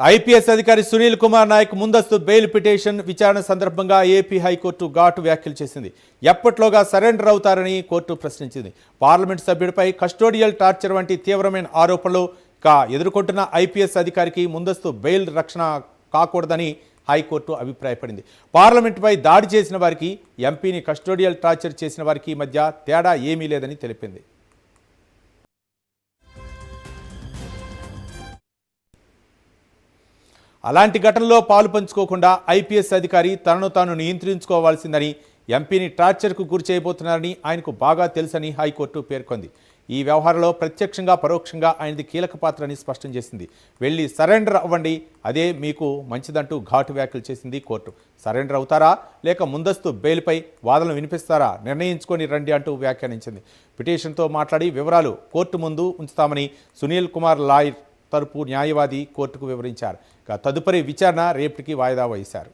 IPS అధికారి సునీల్ కుమార్ నాయక్ ముందస్తు bail petition విచారణ సందర్భంగా ఏపీ హైకోర్టు ఘాటు వ్యాఖ్యలు చేసింది. ఎప్పట్లోగా సరెండర్ అవుతారని కోర్టు ప్రశ్నించింది. పార్లమెంట్ సభ్యుడిపై కస్టోడియల్ టార్చర్ వంటి తీవ్రమైన ఆరోపణలు ఎదుర్కొంటున్న ఐపీఎస్ అధికారికి ముందస్తు బెయిల్ రక్షణ కాకూడదని హైకోర్టు అభిప్రాయపడింది. పార్లమెంటుపై దాడి చేసిన వారికి, ఎంపీని కస్టోడియల్ టార్చర్ చేసిన వారికి మధ్య తేడా ఏమీ లేదని తెలిపింది. అలాంటి ఘటనలో పాలు పంచుకోకుండా ఐపీఎస్ అధికారి తనను తాను నియంత్రించుకోవాల్సిందని, ఎంపీని టార్చర్కు గురి చేయబోతున్నారని ఆయనకు బాగా తెలుసని హైకోర్టు పేర్కొంది. ఈ వ్యవహారంలో ప్రత్యక్షంగా పరోక్షంగా ఆయనది కీలక పాత్రని స్పష్టం చేసింది. వెళ్ళి సరెండర్ అవ్వండి, అదే మీకు మంచిదంటూ ఘాటు వ్యాఖ్యలు చేసింది కోర్టు. సరెండర్ అవుతారా లేక ముందస్తు బెయిల్పై వాదనలు వినిపిస్తారా నిర్ణయించుకొని రండి అంటూ వ్యాఖ్యానించింది. పిటిషన్తో మాట్లాడి వివరాలు కోర్టు ముందు ఉంచుతామని సునీల్ కుమార్ లాయర్ తరపు న్యాయవాది కోర్టుకు వివరించారు. తదుపరి విచారణ రేపటికి వాయిదా వేశారు.